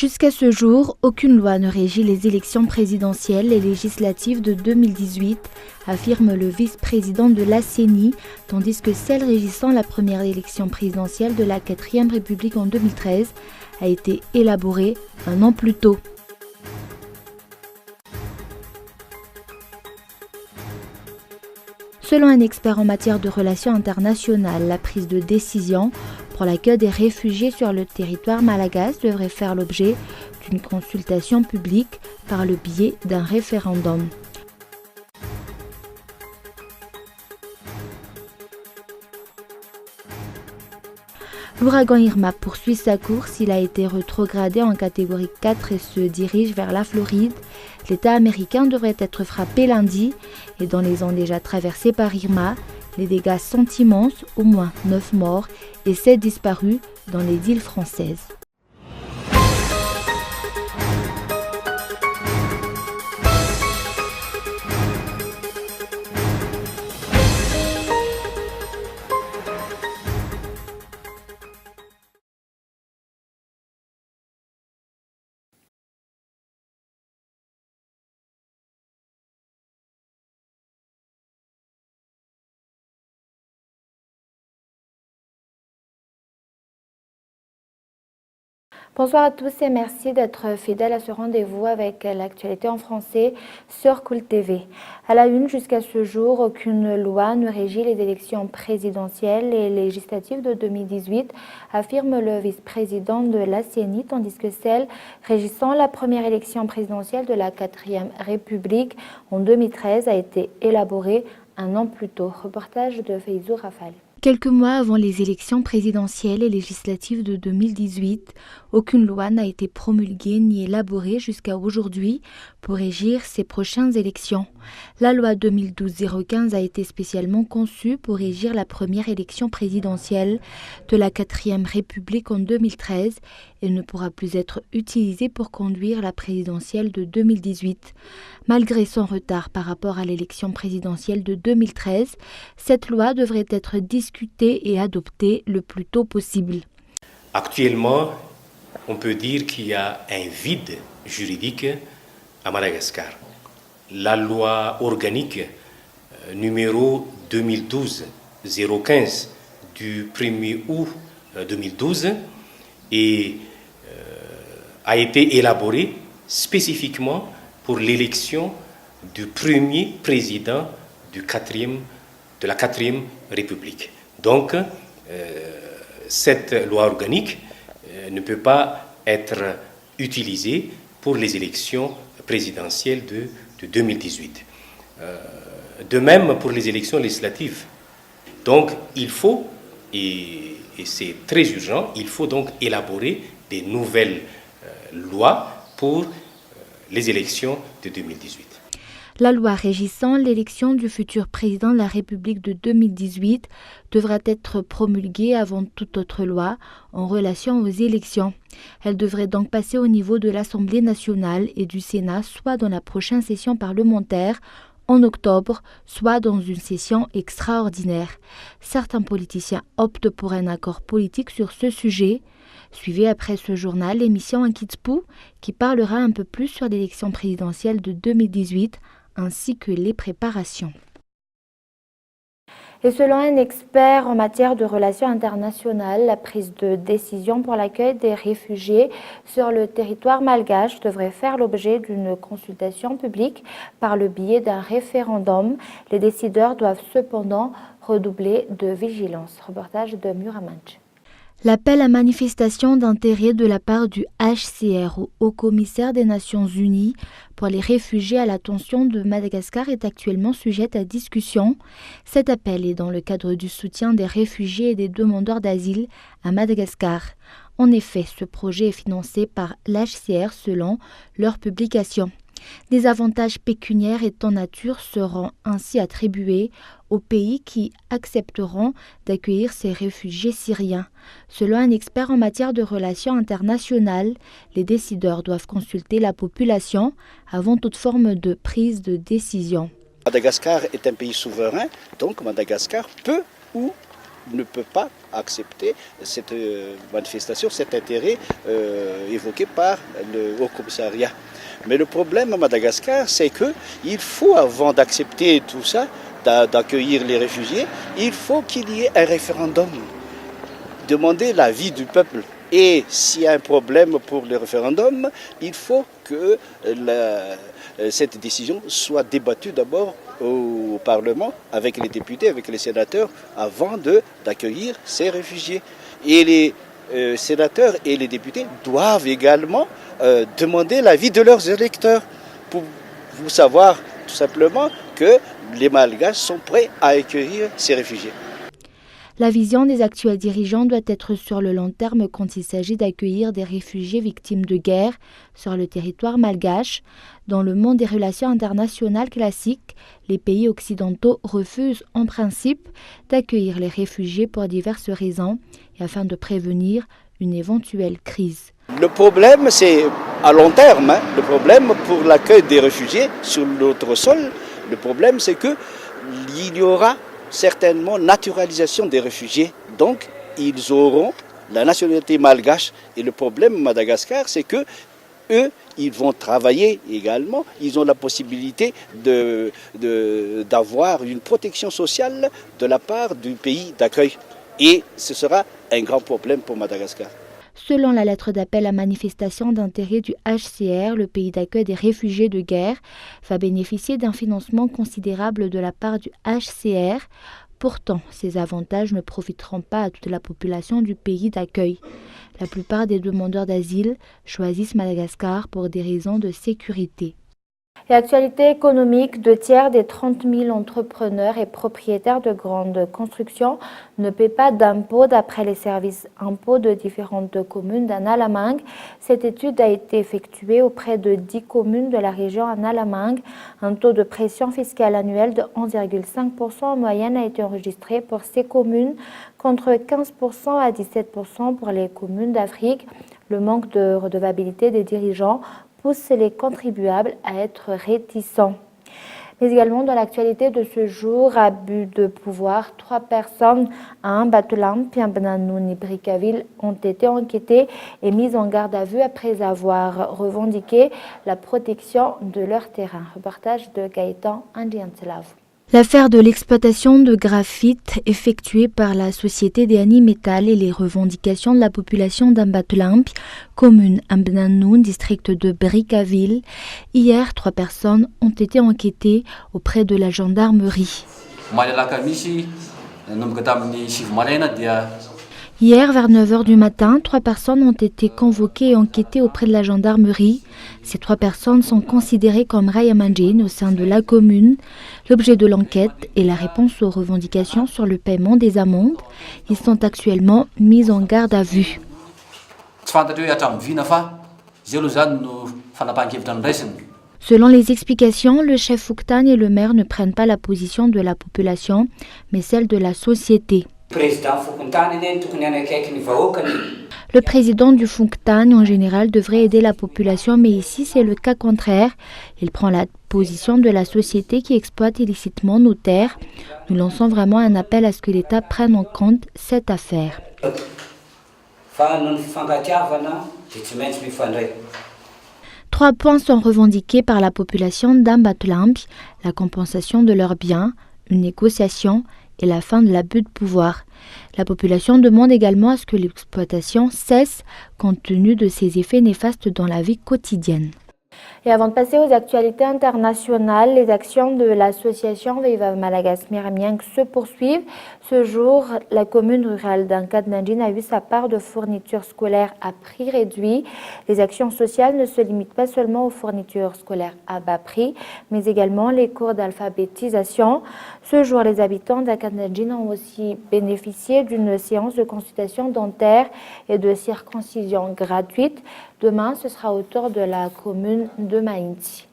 Jusqu'à ce jour, aucune loi ne régit les élections présidentielles et législatives de 2018, affirme le vice-président de la CENI, tandis que celle régissant la première élection présidentielle de la 4e République en 2013 a été élaborée un an plus tôt. Selon un expert en matière de relations internationales, la prise de décision pour l'accueil des réfugiés sur le territoire malgache devrait faire l'objet d'une consultation publique par le biais d'un référendum. L'ouragan Irma poursuit sa course, il a été rétrogradé en catégorie 4 et se dirige vers la Floride. L'État américain devrait être frappé lundi et dans les zones déjà traversées par Irma, les dégâts sont immenses, au moins 9 morts et 7 disparus dans les îles françaises. Bonsoir à tous et merci d'être fidèles à ce rendez-vous avec l'actualité en français sur Cool TV. À la une, jusqu'à ce jour, aucune loi ne régit les élections présidentielles et législatives de 2018, affirme le vice-président de la CENI, tandis que celle régissant la première élection présidentielle de la 4e République en 2013 a été élaborée un an plus tôt. Reportage de Feizou Rafal. Quelques mois avant les élections présidentielles et législatives de 2018, aucune loi n'a été promulguée ni élaborée jusqu'à aujourd'hui pour régir ces prochaines élections. La loi 2012-015 a été spécialement conçue pour régir la première élection présidentielle de la 4e République en 2013 et ne pourra plus être utilisée pour conduire la présidentielle de 2018. Malgré son retard par rapport à l'élection présidentielle de 2013, cette loi devrait être discutée et adoptée le plus tôt possible. Actuellement, on peut dire qu'il y a un vide juridique à Madagascar. La loi organique numéro 2012-015 du 1er août 2012 a été élaborée spécifiquement pour l'élection du premier président de la 4e République. Donc, cette loi organique ne peut pas être utilisée pour les élections présidentielles de 2018. De même pour les élections législatives. Donc, il faut, et c'est très urgent, il faut donc élaborer des nouvelles lois pour les élections de 2018. La loi régissant l'élection du futur président de la République de 2018 devra être promulguée avant toute autre loi en relation aux élections. Elle devrait donc passer au niveau de l'Assemblée nationale et du Sénat, soit dans la prochaine session parlementaire en octobre, soit dans une session extraordinaire. Certains politiciens optent pour un accord politique sur ce sujet. Suivez après ce journal l'émission Ankitspu qui parlera un peu plus sur l'élection présidentielle de 2018 ainsi que les préparations. Et selon un expert en matière de relations internationales, la prise de décision pour l'accueil des réfugiés sur le territoire malgache devrait faire l'objet d'une consultation publique par le biais d'un référendum. Les décideurs doivent cependant redoubler de vigilance. Reportage de Muramanch. L'appel à manifestation d'intérêt de la part du HCR, au Haut-Commissaire des Nations Unies pour les réfugiés à l'attention de Madagascar, est actuellement sujet à discussion. Cet appel est dans le cadre du soutien des réfugiés et des demandeurs d'asile à Madagascar. En effet, ce projet est financé par l'HCR selon leur publication. Des avantages pécuniaires et en nature seront ainsi attribués aux pays qui accepteront d'accueillir ces réfugiés syriens. Selon un expert en matière de relations internationales, les décideurs doivent consulter la population avant toute forme de prise de décision. Madagascar est un pays souverain, donc Madagascar peut ou ne peut pas accepter cette manifestation, cet intérêt évoqué par le Haut Commissariat. Mais le problème à Madagascar, c'est qu'il faut, avant d'accepter tout ça, d'accueillir les réfugiés, il faut qu'il y ait un référendum. Demander l'avis du peuple. Et s'il y a un problème pour le référendum, il faut que cette décision soit débattue d'abord au Parlement, avec les députés, avec les sénateurs, avant d'accueillir ces réfugiés. Et les sénateurs et les députés doivent également demander l'avis de leurs électeurs pour savoir tout simplement que les Malgaches sont prêts à accueillir ces réfugiés. La vision des actuels dirigeants doit être sur le long terme quand il s'agit d'accueillir des réfugiés victimes de guerre sur le territoire malgache. Dans le monde des relations internationales classiques, les pays occidentaux refusent en principe d'accueillir les réfugiés pour diverses raisons et afin de prévenir une éventuelle crise. Le problème, c'est à long terme. Le problème pour l'accueil des réfugiés sur notre sol, le problème, c'est qu'il y aura certainement naturalisation des réfugiés. Donc, ils auront la nationalité malgache. Et le problème à Madagascar, c'est que eux, ils vont travailler également. Ils ont la possibilité d'avoir une protection sociale de la part du pays d'accueil. Et ce sera un grand problème pour Madagascar. Selon la lettre d'appel à manifestation d'intérêt du HCR, le pays d'accueil des réfugiés de guerre va bénéficier d'un financement considérable de la part du HCR. Pourtant, ces avantages ne profiteront pas à toute la population du pays d'accueil. La plupart des demandeurs d'asile choisissent Madagascar pour des raisons de sécurité. Et actualité économique, 2/3 des 30 000 entrepreneurs et propriétaires de grandes constructions ne paient pas d'impôts d'après les services impôts de différentes communes d'Analamangue. Cette étude a été effectuée auprès de 10 communes de la région Analamangue. Un taux de pression fiscale annuel de 11,5% en moyenne a été enregistré pour ces communes, contre 15% à 17% pour les communes d'Afrique. Le manque de redevabilité des dirigeants pousse les contribuables à être réticents. Mais également dans l'actualité de ce jour, abus de pouvoir, 3 personnes à Ambatulam, Piambananoun et Brickaville ont été enquêtées et mises en garde à vue après avoir revendiqué la protection de leur terrain. Reportage de Gaëtan Andiantelav. L'affaire de l'exploitation de graphite effectuée par la société des Metal et les revendications de la population d'Ambatulampi, commune Ambnanoun, district de Brickaville. Hier, 3 personnes ont été enquêtées auprès de la gendarmerie. Hier, vers 9h du matin, 3 personnes ont été convoquées et enquêtées auprès de la gendarmerie. Ces 3 personnes sont considérées comme Rayamandjin au sein de la commune. L'objet de l'enquête est la réponse aux revendications sur le paiement des amendes. Ils sont actuellement mis en garde à vue. Selon les explications, le chef Fouktan et le maire ne prennent pas la position de la population, mais celle de la société. Le président du Fouktan, en général, devrait aider la population, mais ici, c'est le cas contraire. Il prend la position de la société qui exploite illicitement nos terres. Nous lançons vraiment un appel à ce que l'État prenne en compte cette affaire. 3 points sont revendiqués par la population d'Ambatulampi, la compensation de leurs biens, une négociation et la fin de l'abus de pouvoir. La population demande également à ce que l'exploitation cesse compte tenu de ses effets néfastes dans la vie quotidienne. Et avant de passer aux actualités internationales, les actions de l'association Viva Malagas Miramiang se poursuivent. Ce jour, la commune rurale d'Ankadnanjin a eu sa part de fournitures scolaires à prix réduit. Les actions sociales ne se limitent pas seulement aux fournitures scolaires à bas prix, mais également les cours d'alphabétisation. Ce jour, les habitants d'Ankadnanjin ont aussi bénéficié d'une séance de consultation dentaire et de circoncision gratuite. Demain, ce sera au tour de la commune de Mainti.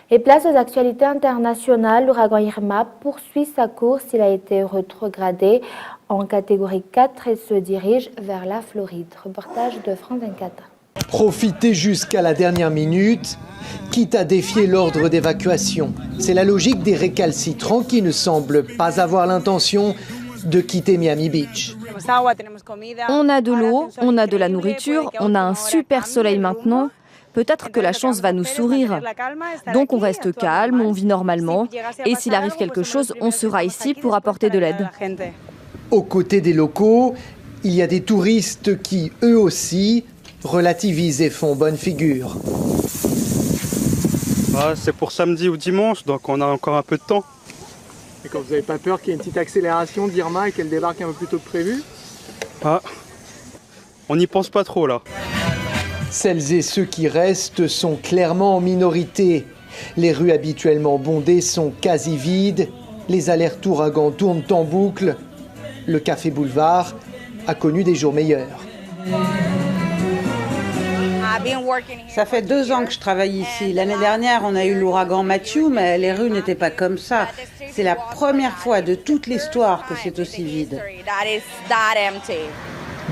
Et place aux actualités internationales, l'ouragan Irma poursuit sa course. Il a été rétrogradé en catégorie 4 et se dirige vers la Floride. Reportage de France 24. Profiter jusqu'à la dernière minute, quitte à défier l'ordre d'évacuation. C'est la logique des récalcitrants qui ne semblent pas avoir l'intention de quitter Miami Beach. On a de l'eau, on a de la nourriture, on a un super soleil maintenant. Peut-être que la chance va nous sourire. Donc on reste calme, on vit normalement. Et s'il arrive quelque chose, on sera ici pour apporter de l'aide. Aux côtés des locaux, il y a des touristes qui, eux aussi, relativisent et font bonne figure. Ah, c'est pour samedi ou dimanche, donc on a encore un peu de temps. Et quand vous n'avez pas peur qu'il y ait une petite accélération d'Irma et qu'elle débarque un peu plus tôt que prévu? Ah, on n'y pense pas trop là. Celles et ceux qui restent sont clairement en minorité. Les rues habituellement bondées sont quasi vides. Les alertes ouragans tournent en boucle. Le Café Boulevard a connu des jours meilleurs. Ça fait 2 ans que je travaille ici. L'année dernière, on a eu l'ouragan Matthew, mais les rues n'étaient pas comme ça. C'est la première fois de toute l'histoire que c'est aussi vide.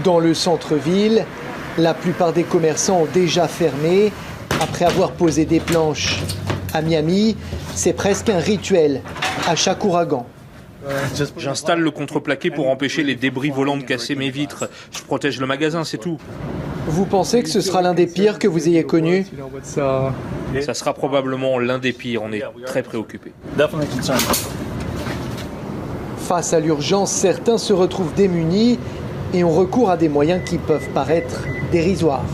Dans le centre-ville, la plupart des commerçants ont déjà fermé après avoir posé des planches. À Miami, c'est presque un rituel à chaque ouragan. J'installe le contreplaqué pour empêcher les débris volants de casser mes vitres. Je protège le magasin, c'est tout. Vous pensez que ce sera l'un des pires que vous ayez connus? Ça sera probablement l'un des pires, on est très préoccupés. Face à l'urgence, certains se retrouvent démunis et ont recours à des moyens qui peuvent paraître dérisoires.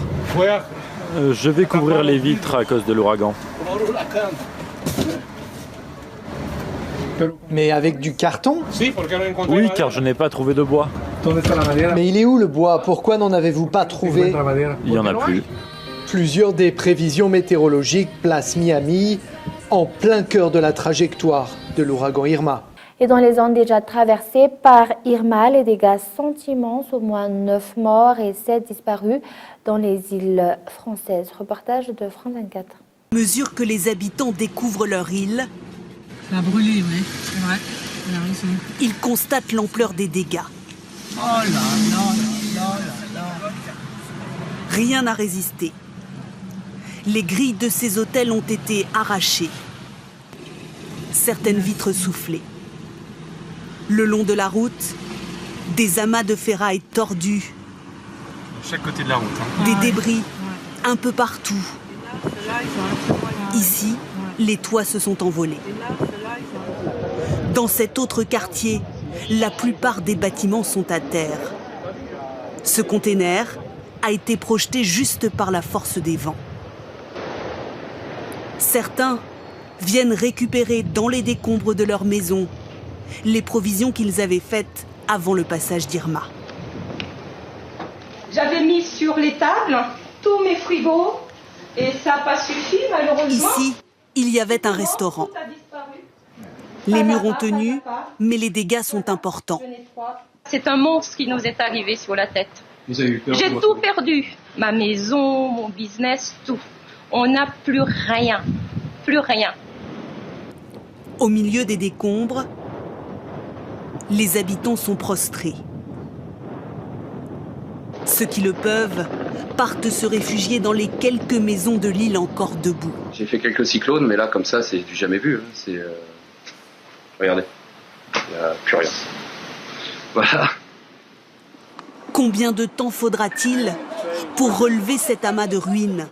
Je vais couvrir les vitres à cause de l'ouragan. Mais avec du carton? Oui, car je n'ai pas trouvé de bois. Mais il est où le bois? Pourquoi n'en avez-vous pas trouvé? Il n'y en a plus. Plusieurs des prévisions météorologiques placent Miami en plein cœur de la trajectoire de l'ouragan Irma. Et dans les zones déjà traversées par Irma, les dégâts sont immenses, au moins 9 morts et 7 disparus dans les îles françaises. Reportage de France 24. À mesure que les habitants découvrent leur île, ça a brûlé, oui, c'est vrai. Ils constatent l'ampleur des dégâts. Oh là là là là là. Rien n'a résisté. Les grilles de ces hôtels ont été arrachées. Certaines vitres soufflées. Le long de la route, des amas de ferraille tordus. Chaque côté de la route. Des débris un peu partout. Ici, les toits se sont envolés. Dans cet autre quartier, la plupart des bâtiments sont à terre. Ce container a été projeté juste par la force des vents. Certains viennent récupérer dans les décombres de leur maison les provisions qu'ils avaient faites avant le passage d'Irma. J'avais mis sur les tables tous mes frigos et ça n'a pas suffi malheureusement. Ici, il y avait un restaurant. Les murs ont tenu, mais les dégâts sont importants. C'est un monstre qui nous est arrivé sur la tête. J'ai tout perdu, ma maison, mon business, tout. On n'a plus rien, plus rien. Au milieu des décombres, les habitants sont prostrés. Ceux qui le peuvent partent se réfugier dans les quelques maisons de l'île encore debout. J'ai fait quelques cyclones, mais là, comme ça, c'est du jamais vu. Hein. Regardez, il n'y a plus rien. Voilà. Combien de temps faudra-t-il pour relever cet amas de ruines?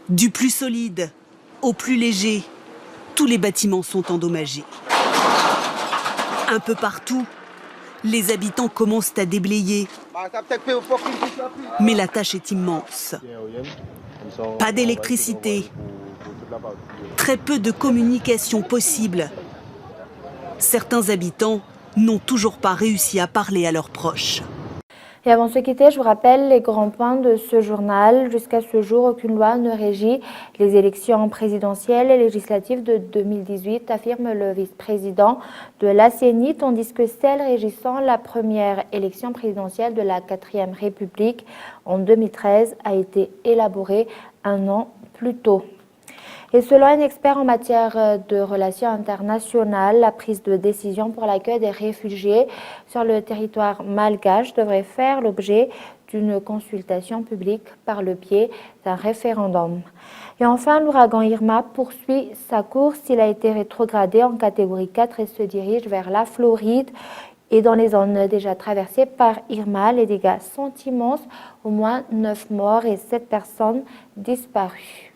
Du plus solide au plus léger, tous les bâtiments sont endommagés. Un peu partout, les habitants commencent à déblayer. Mais la tâche est immense. Pas d'électricité, très peu de communication possible. Certains habitants n'ont toujours pas réussi à parler à leurs proches. Et avant de se quitter, je vous rappelle les grands points de ce journal. Jusqu'à ce jour, aucune loi ne régit les élections présidentielles et législatives de 2018, affirme le vice-président de la CENI, tandis que celle régissant la première élection présidentielle de la 4e République en 2013 a été élaborée un an plus tôt. Et selon un expert en matière de relations internationales, la prise de décision pour l'accueil des réfugiés sur le territoire malgache devrait faire l'objet d'une consultation publique par le biais d'un référendum. Et enfin, l'ouragan Irma poursuit sa course. Il a été rétrogradé en catégorie 4 et se dirige vers la Floride. Et dans les zones déjà traversées par Irma, les dégâts sont immenses, au moins 9 morts et 7 personnes disparues.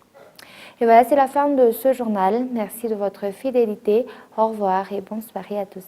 Et voilà, c'est la fin de ce journal. Merci de votre fidélité. Au revoir et bonne soirée à tous.